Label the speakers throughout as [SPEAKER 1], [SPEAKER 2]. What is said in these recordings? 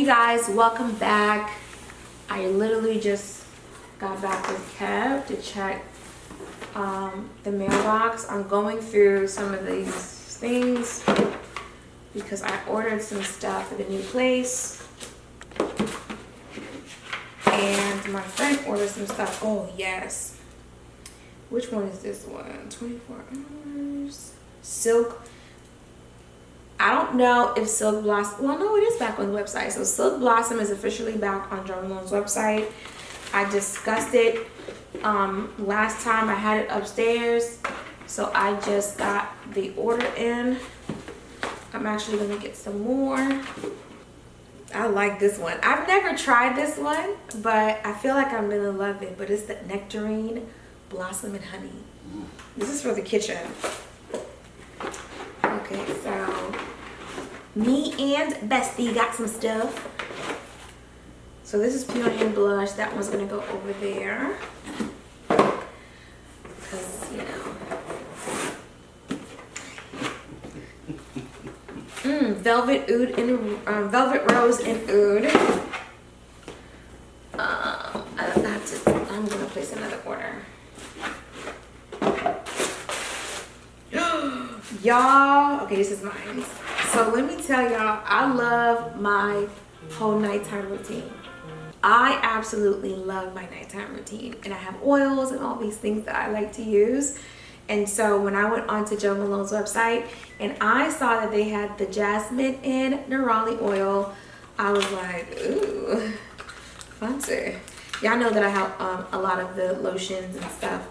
[SPEAKER 1] you guys, welcome back. I literally just got back with Kev to check the mailbox. I'm going through some of these things because I ordered some stuff at the new place. And my friend ordered some stuff. Oh, yes. Which one is this one? 24 hours. Silk. I don't know if Silk Blossom, well, no, it is back on the website. So Silk Blossom is officially back on Jo Malone's website. I discussed it last time. I had it upstairs. So I just got the order in. I'm actually gonna get some more. I like this one. I've never tried this one, but I feel like I'm gonna love it. But it's the Nectarine Blossom and Honey. This is for the kitchen. Okay, so me and Bestie got some stuff. So this is Peony and Blush. That one's gonna go over there. Because, you know. Velvet Oud and Velvet Rose and Oud. I'm gonna place another order. Y'all, okay, this is mine. So let me tell y'all, I love my whole nighttime routine. I absolutely love my nighttime routine, and I have oils and all these things that I like to use. And so when I went onto Jo Malone's website and I saw that they had the jasmine and neroli oil, I was like, ooh, fancy. Y'all know that I have a lot of the lotions and stuff.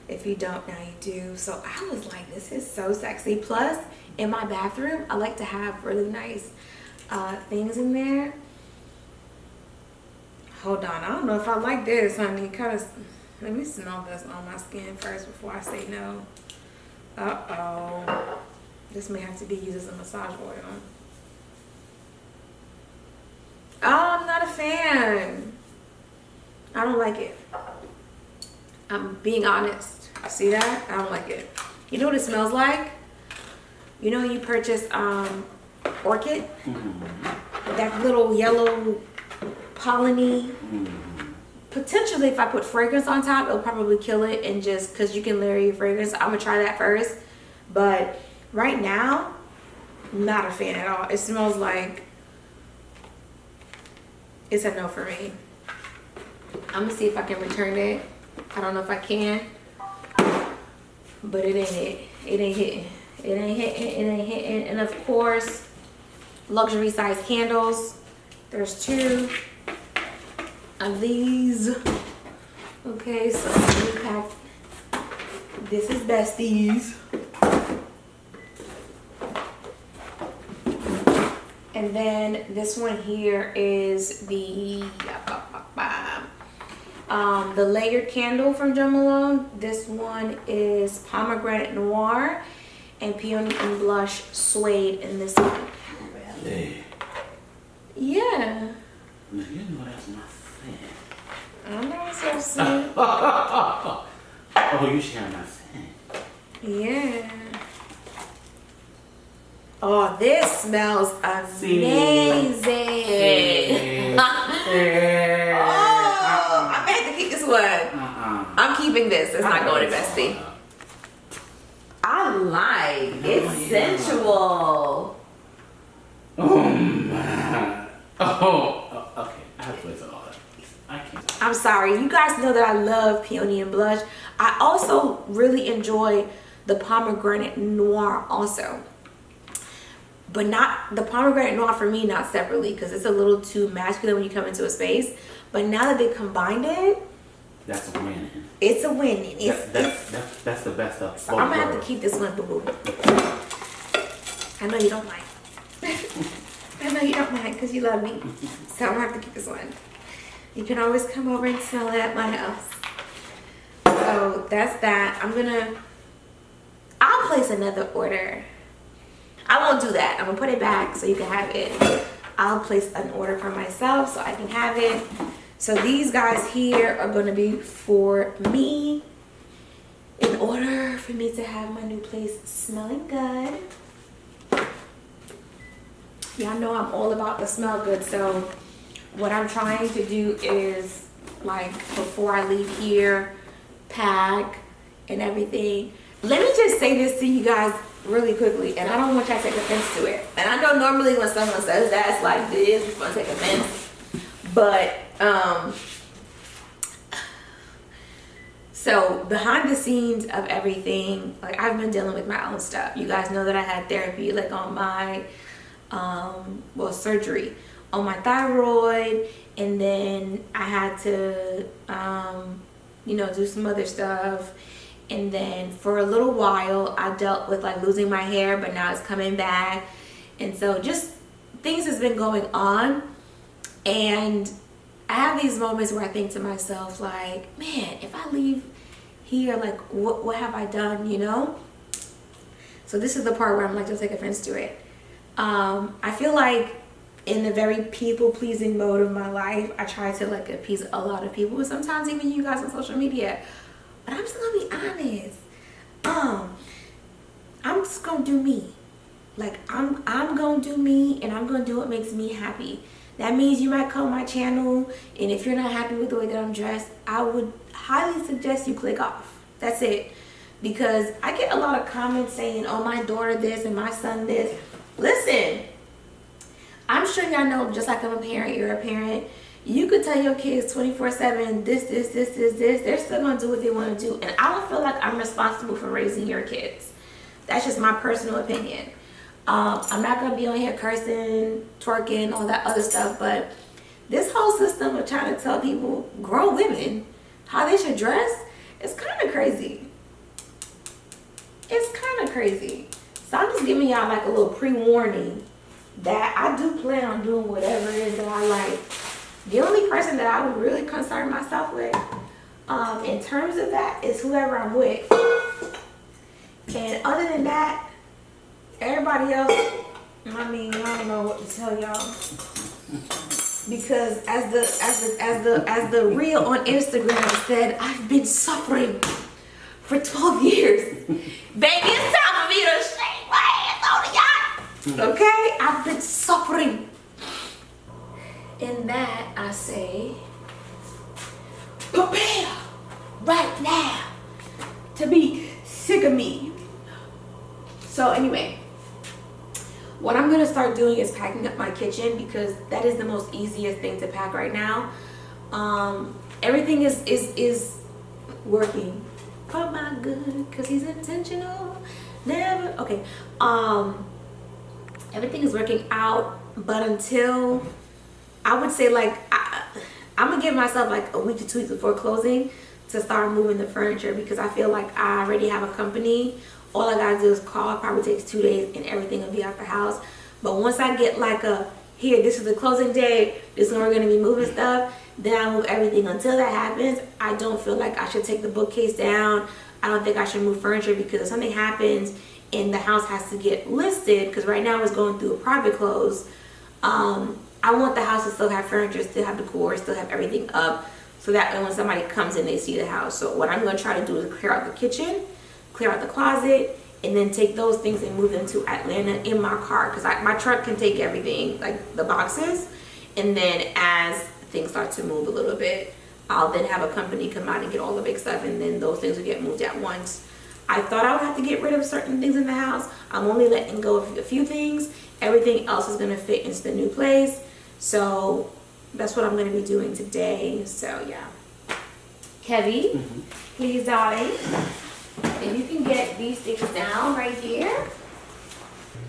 [SPEAKER 1] If you don't, now you do. So I was like, this is so sexy. Plus, in my bathroom, I like to have really nice things in there. Hold on, I don't know if I like this, honey. Let me smell this on my skin first before I say no. Uh-oh. This may have to be used as a massage oil. Oh, I'm not a fan. I don't like it. I'm being honest. See that? I don't like it. You know what it smells like? You know you purchase orchid? That little yellow polleny. Potentially if I put fragrance on top, it'll probably kill it, and just because you can layer your fragrance. I'm gonna try that first. But right now, not a fan at all. It smells like it's a no for me. I'm gonna see if I can return it. I don't know if I can, but it ain't it. It ain't hitting. It ain't hitting. It ain't hitting. And of course, luxury size candles. There's 2 of these. Okay, so let me pack. This is Bestie's. And then this one here is the layered candle from Jo Malone. This one is Pomegranate Noir and Peony and Blush Suede in this one.
[SPEAKER 2] Really?
[SPEAKER 1] Yeah.
[SPEAKER 2] You know that's my scent.
[SPEAKER 1] I know it's so sweet.
[SPEAKER 2] Oh, you share my scent.
[SPEAKER 1] Yeah. Oh, this smells amazing. Oh, I may have to keep this one. I'm keeping this. It's not going to Bestie. I like. It's sensual.
[SPEAKER 2] Oh, okay. I have to place all that. I can't.
[SPEAKER 1] I'm sorry. You guys know that I love Peony and Blush. I also really enjoy the Pomegranate Noir also. But not the Pomegranate Noir for me, not separately, because it's a little too masculine when you come into a space. But now that they combined it,
[SPEAKER 2] that's a win.
[SPEAKER 1] It's a win.
[SPEAKER 2] That's the best of
[SPEAKER 1] so I'm gonna have to keep this one, boo boo. I know you don't mind. I know you don't mind because you love me. So I'm gonna have to keep this one. You can always come over and smell it at my house. So that's that. I'll place another order. I won't do that. I'm gonna put it back so you can have it. I'll place an order for myself so I can have it. So these guys here are gonna be for me in order for me to have my new place smelling good. Y'all know I'm all about the smell good, so what I'm trying to do is, like, before I leave here, pack and everything. Let me just say this to you guys really quickly, and I don't want y'all to take offense to it. And I know normally when someone says that, it's like this, you're gonna take offense. But, so behind the scenes of everything, like, I've been dealing with my own stuff. You guys know that I had therapy, like, on my, surgery on my thyroid, and then I had to, do some other stuff. And then for a little while, I dealt with, like, losing my hair, but now it's coming back. And so just things has been going on. And I have these moments where I think to myself, like, man, if I leave here, like, what have I done, So this is the part where I'm like, don't take offense to it. I feel like in the very people-pleasing mode of my life, I try to, like, appease a lot of people, and sometimes even you guys on social media. But I'm just gonna be honest. I'm just gonna do me. Like, I'm gonna do me, and I'm gonna do what makes me happy. That means you might come on my channel, and if you're not happy with the way that I'm dressed, I would highly suggest you click off. That's it. Because I get a lot of comments saying, oh, my daughter this and my son this. Listen, I'm sure y'all know, just like I'm a parent, you're a parent. You could tell your kids 24/7, this. They're still going to do what they want to do. And I don't feel like I'm responsible for raising your kids. That's just my personal opinion. I'm not going to be on here cursing, twerking, all that other stuff. But this whole system of trying to tell people, grown women, how they should dress, is kind of crazy. It's kind of crazy. So I'm just giving y'all, like, a little pre-warning that I do plan on doing whatever it is that I like. The only person that I would really concern myself with, in terms of that, is whoever I'm with. And other than that, everybody else, I mean, I don't know what to tell y'all. Because as the reel on Instagram said, I've been suffering for 12 years. Baby, it's time for me to shake my hands on the yacht. Okay? I've been suffering. In that, I say, prepare right now to be sick of me. So anyway, what I'm gonna start doing is packing up my kitchen, because that is the most easiest thing to pack right now. Everything is working for my good, because he's intentional. Never, okay. Everything is working out, but until, I would say, like, I'm gonna give myself like a week to 2 weeks before closing to start moving the furniture, because I feel like I already have a company. All I gotta do is call. It probably takes 2 days and everything will be out the house. But once I get like here, this is the closing day, this is when we're gonna be moving stuff, then I move everything. Until that happens, I don't feel like I should take the bookcase down. I don't think I should move furniture, because if something happens and the house has to get listed, because right now it's going through a private close, I want the house to still have furniture, still have decor, still have everything up, so that when somebody comes in, they see the house. So what I'm going to try to do is clear out the kitchen, clear out the closet, and then take those things and move them to Atlanta in my car, because my truck can take everything, like the boxes. And then as things start to move a little bit, I'll then have a company come out and get all the big stuff, and then those things will get moved at once. I thought I would have to get rid of certain things in the house. I'm only letting go of a few things. Everything else is going to fit into the new place. So that's what I'm going to be doing today. So yeah. Kevy, please, darling, if you can get these things down right here.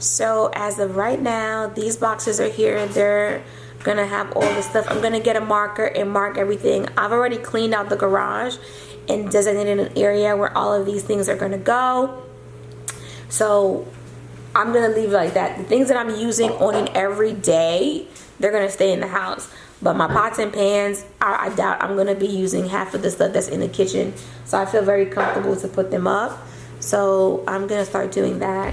[SPEAKER 1] So as of right now, these boxes are here. They're going to have all the stuff. I'm going to get a marker and mark everything. I've already cleaned out the garage and designated an area where all of these things are going to go. So I'm going to leave it like that. The things that I'm using on an every day, they're going to stay in the house. But my pots and pans, I doubt I'm going to be using half of the stuff that's in the kitchen. So I feel very comfortable to put them up. So I'm going to start doing that.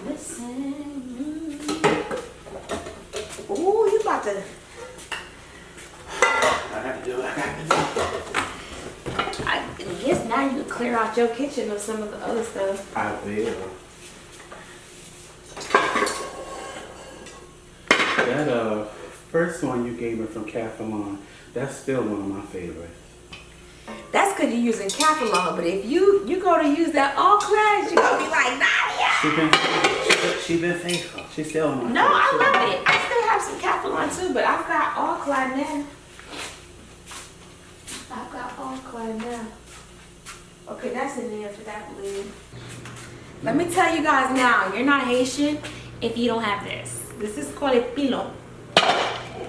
[SPEAKER 1] Listen. Ooh, you about to.
[SPEAKER 2] I got to do what I got to do.
[SPEAKER 1] I guess now you can clear out your kitchen of some of the other stuff.
[SPEAKER 2] I will. That first one you gave me from Casanova, that's still one of my favorites.
[SPEAKER 1] That's because you're using Caffalon, but if you go to use that all class, you're gonna be like, Nadia.
[SPEAKER 2] She been faithful. She's still on my
[SPEAKER 1] No, I
[SPEAKER 2] favorite.
[SPEAKER 1] love it. I still have some Caffalon too, but I've got all clad now. I've got all clad now. Okay, that's in there for that lid. Let me tell you guys now, you're not Haitian if you don't have this. This is called a pilon.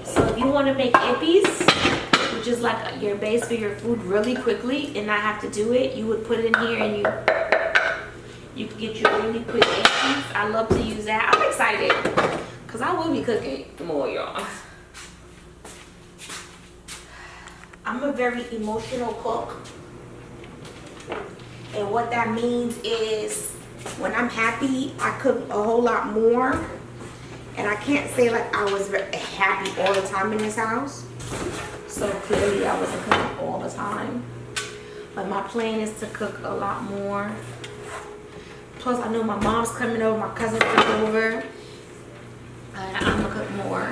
[SPEAKER 1] So if you want to make epis, which is like your base for your food really quickly and not have to do it, you would put it in here and you can get your really quick epis. I love to use that. I'm excited because I will be cooking more, y'all. I'm a very emotional cook. And what that means is when I'm happy, I cook a whole lot more. And I can't say like I was happy all the time in this house. So clearly I wasn't cooking all the time. But my plan is to cook a lot more. Plus I know my mom's coming over, my cousin's coming over. And I'm gonna cook more.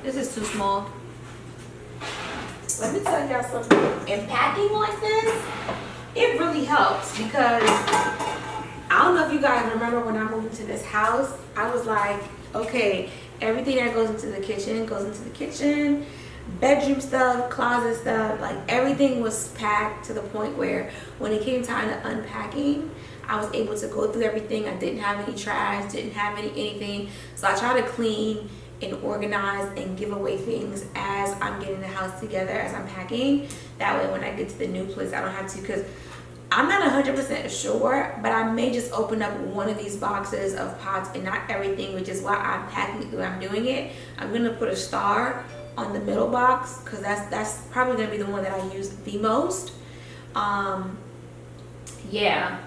[SPEAKER 1] This is too small. Let me tell y'all something. In packing like this, it really helps because I don't know if you guys remember when I moved into this house, I was like, okay, everything that goes into the kitchen goes into the kitchen. Bedroom stuff, closet stuff, like everything was packed to the point where when it came time to unpacking, I was able to go through everything. I didn't have any trash, didn't have anything. So I try to clean and organize and give away things as I'm getting the house together, as I'm packing. That way when I get to the new place, I don't have to, because I'm not 100% sure, but I may just open up one of these boxes of pots and not everything, which is why I'm packing it the way I'm doing it. I'm gonna put a star on the middle box because that's probably gonna be the one that I use the most. Yeah.